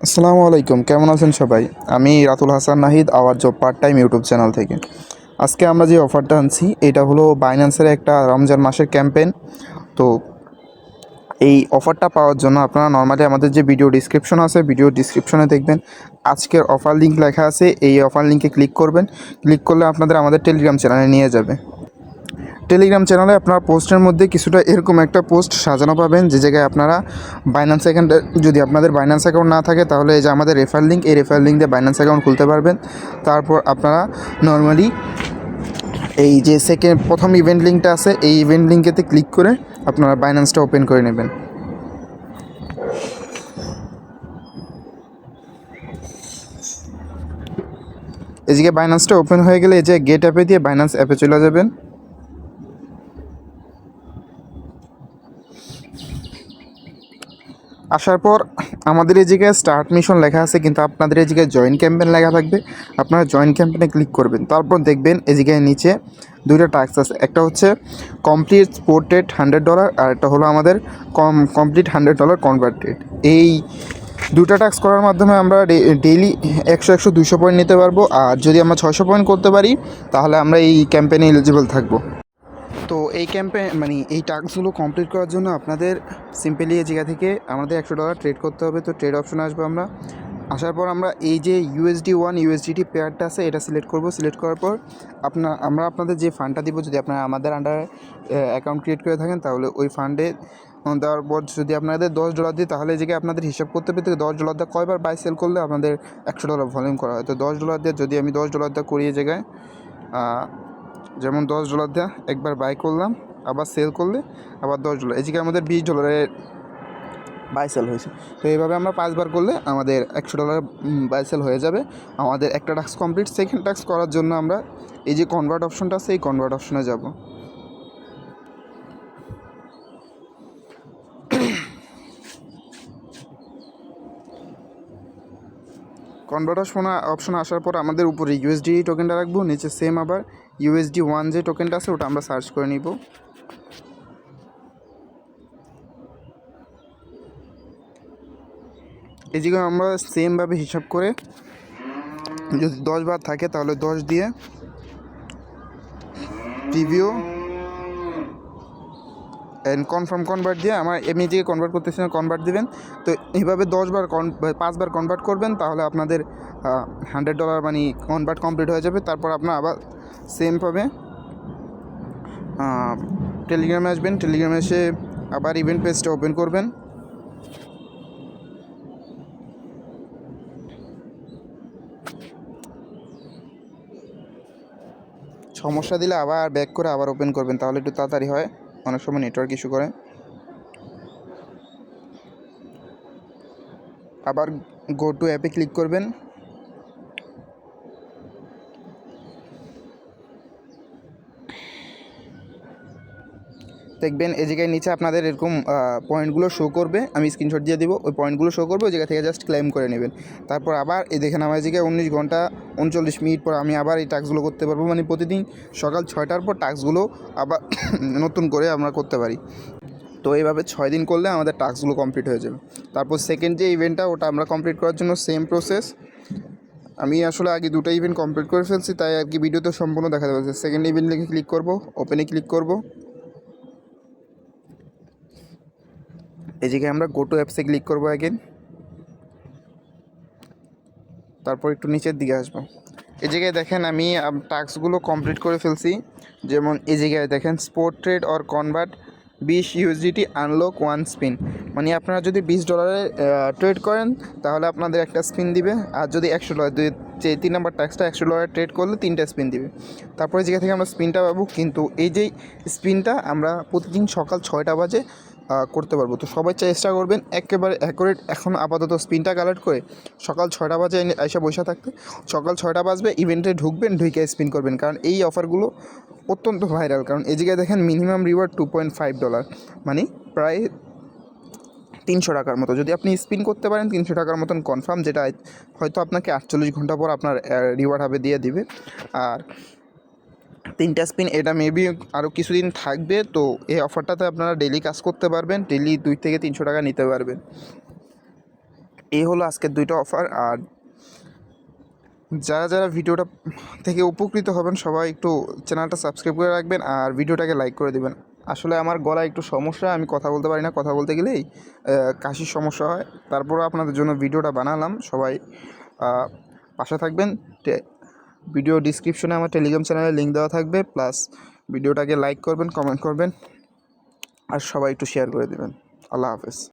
আসসালামু আলাইকুম, কেমন আছেন সবাই? আমি Ratul Hasan Nahid, hour job part time YouTube channel থেকে। আজকে আমরা যে অফারটা আনছি এটা হলো বাইন্যান্সের একটা রমজান মাসের ক্যাম্পেইন। তো এই অফারটা পাওয়ার জন্য আপনারা নর্মালি আমাদের যে ভিডিও ডিসক্রিপশন আছে, ভিডিও ডিসক্রিপশনে দেখবেন আজকের অফার লিঙ্ক লেখা আছে। এই অফার লিঙ্কে ক্লিক করবেন। ক্লিক করলে আপনাদের আমাদের টেলিগ্রাম চ্যানেলে নিয়ে যাবে। টেলিগ্রাম চ্যানেলে আপনার পোস্টের মধ্যে কিছুটা এরকম একটা পোস্ট সাজানো পাবেন, যে জায়গায় আপনারা বাইন্যান্স অ্যাকাউন্টে, যদি আপনাদের বাইন্যান্স অ্যাকাউন্ট না থাকে তাহলে এই যে আমাদের রেফার লিঙ্ক, এই রেফার লিঙ্ক দিয়ে বাইন্যান্স অ্যাকাউন্ট খুলতে পারবেন। তারপর আপনারা নর্মালি এই যে প্রথম ইভেন্ট লিঙ্কটা আছে, এই ইভেন্ট লিঙ্কেতে ক্লিক করে আপনারা বাইন্যান্সটা ওপেন করে নেবেন। এদিকে বাইন্যান্সটা ওপেন হয়ে গেলে এই যে গেট অ্যাপে দিয়ে বাইন্যান্স অ্যাপে চলে যাবেন। আসার পর আমাদের এই জায়গায় স্টার্ট মিশন লেখা আছে, কিন্তু আপনাদের এই জায়গায় জয়েন ক্যাম্পেইন লেখা থাকবে। আপনারা জয়েন ক্যাম্পেইনে ক্লিক করবেন। তারপর দেখবেন এই জায়গায় নিচে দুইটা টাস্ক আছে, একটা হচ্ছে কমপ্লিট স্পোর্টেড $100, আর একটা হলো আমাদের কমপ্লিট $100 কনভার্টেড। এই দুটা টাস্ক করার মাধ্যমে আমরা ডেইলি 100 200 পয়েন্ট নিতে পারবো। আর যদি আমরা 600 পয়েন্ট করতে পারি তাহলে আমরা এই ক্যাম্পেইনে এলিজিবল থাকবো। তো এই মানে এই টাস্কগুলো কমপ্লিট করার জন্য আপনাদের সিম্পলি এই জায়গা থেকে আমাদের $100 ট্রেড করতে হবে। তো ট্রেড অপশনে আসবো আমরা। আসার পর আমরা এই যে USD1 USDT পেয়ারটা আছে এটা সিলেক্ট করব। সিলেক্ট করার পর আমরা আপনাদের যে ফান্ডটা দিব, যদি আপনারা আমাদের আন্ডারে অ্যাকাউন্ট ক্রিয়েট করে থাকেন তাহলে ওই ফান্ডে দেওয়ার পর যদি আপনাদের $10 দিই তাহলে এই জায়গায় আপনাদের হিসাব করতে পেতে $10 দিয়ে কয়বার বাই সেল করলে আপনাদের $100 ভলিউম করা হয়। তো $10 দিয়ে যদি আমি $10 দিয়ে করি এই জায়গায়, যেমন $10 দিয়ে একবার বাই করলাম, আবার সেল করলে আবার $10, এই জায়গায় আমাদের $20 বাই সেল হয়েছে। তো এইভাবে আমরা 5বার করলে আমাদের $100 বাই সেল হয়ে যাবে। আমাদের একটা টাস্ক কমপ্লিট। সেকেন্ড টাস্ক করার জন্য আমরা এই যে কনভার্ট অপশনটা আছে, এই কনভার্ট অপশনে যাব। কনভার্ট অপশনে আসার পর আমাদের উপরে USD টোকেনটা রাখবো, নিচে সেম আবার USD1 যে টোকেনটা আছে ওটা আমরা সার্চ করে নিব। এই জায়গায় আমরা সেমভাবে হিসাব করে যদি 10বার থাকে তাহলে 10 দিয়ে প্রিভিউ অ্যান্ড কনফার্ম কনভার্ট দিয়ে আমার এমনি যে কনভার্ট করতেছি না কনভার্ট দিবেন। তো এইভাবে 5বার কনভার্ট করবেন তাহলে আপনাদের $100 মানে কনভার্ট কমপ্লিট হয়ে যাবে। তারপর আপনার আবার সেমভাবে টেলিগ্রামে আসবেন। টেলিগ্রামে এসে আবার ইভেন্ট পেজটা ওপেন করবেন। সমস্যা দিলে আবার ব্যাক করে আবার ওপেন করবেন, তাহলে একটু তাড়াতাড়ি হয়। অনেক সময় নেটওয়ার্ক ইস্যু করে। আবার গো টু অ্যাপে ক্লিক করবেন। দেখবেন এই জায়গায় নিচে আপনাদের এরকম পয়েন্টগুলো শো করবে। আমি স্ক্রিনশট দিয়ে দিব, ওই পয়েন্টগুলো শো করবে, ওই জায়গা থেকে জাস্ট ক্লেম করে নেবেন। তারপর আবার এই দেখেন আমার জায়গায় 19 ঘন্টা 39 মিনিট পর আমি আবার এই টাস্কগুলো করতে পারবো। মানে প্রতিদিন সকাল 6টার পর টাস্কগুলো আবার নতুন করে আমরা করতে পারি। তো এইভাবে 6 দিন করলে আমাদের টাস্কগুলো কমপ্লিট হয়ে যাবে। তারপর সেকেন্ড যে ইভেন্টটা ওটা আমরা কমপ্লিট করার জন্য সেম প্রসেস। আমি আসলে আগে দুটো ইভেন্ট কমপ্লিট করে ফেলছি, তাই আর কি ভিডিওতে সম্পূর্ণ দেখাতে পারছি। সেকেন্ড ইভেন্ট লিখে ক্লিক করব, ওপেনে ক্লিক করব। এই জায়গায় আমরা গো টু অ্যাপসে ক্লিক করবো অ্যাগেন। তারপর একটু নিচের দিকে আসবো। এই জায়গায় দেখেন আমি টাস্কগুলো কমপ্লিট করে ফেলছি। যেমন এই জায়গায় দেখেন sport trade or convert 20 USDT unlock 1 spin. মানে আপনারা যদি $20 ট্রেড করেন তাহলে আপনাদের একটা স্পিন দিবে। আর যদি $100 যে 3 নম্বর টাস্কটা $100 ট্রেড করলে 3টা স্পিন দিবে। তারপরে জায়গা থেকে আমরা স্পিনটা পাবো। কিন্তু এই যে স্পিনটা আমরা প্রতিদিন সকাল 6টা বাজে করতে পারবো। তো সবাই চেষ্টা করবেন একেবারে অ্যাকুরেট। এখন আপাতত স্পিনটা কালেক্ট করে সকাল 6টা বাজে এসে বসে থাকতে। সকাল 6টা বাজবে, ইভেন্টে ঢুকবেন, ঢুকে স্পিন করবেন। কারণ এই অফারগুলো অত্যন্ত ভাইরাল। কারণ এই জায়গায় দেখেন মিনিমাম রিওয়ার্ড $2.5, মানে প্রায় 300 টাকার মতো। যদি আপনি স্পিন করতে পারেন 300 টাকার মতন কনফার্ম, যেটা হয়তো আপনাকে 48 ঘন্টা পর আপনার রিওয়ার্ড হবে দিয়ে দিবে। আর 3টা স্পিন এটা মেবি আরও কিছুদিন থাকবে। তো এই অফারটাতে আপনারা ডেইলি কাজ করতে পারবেন, ডেইলি 2 থেকে 300 টাকা নিতে পারবেন। এই হলো আজকের 2টা অফার। আর যারা যারা ভিডিওটা থেকে উপকৃত হবেন সবাই একটু চ্যানেলটা সাবস্ক্রাইব করে রাখবেন আর ভিডিওটাকে লাইক করে দেবেন। আসলে আমার গলায় একটু সমস্যা, আমি কথা বলতে পারি না, কথা বলতে গেলেই কাশির সমস্যা হয়। তারপরও আপনাদের জন্য ভিডিওটা বানালাম, সবাই পাশে থাকবেন। ভিডিও ডিসক্রিপশনে আমার টেলিগ্রাম চ্যানেলের লিঙ্ক দেওয়া থাকবে, প্লাস ভিডিওটাকে লাইক করবেন, কমেন্ট করবেন আর সবাই একটু শেয়ার করে দেবেন। আল্লাহ হাফেজ।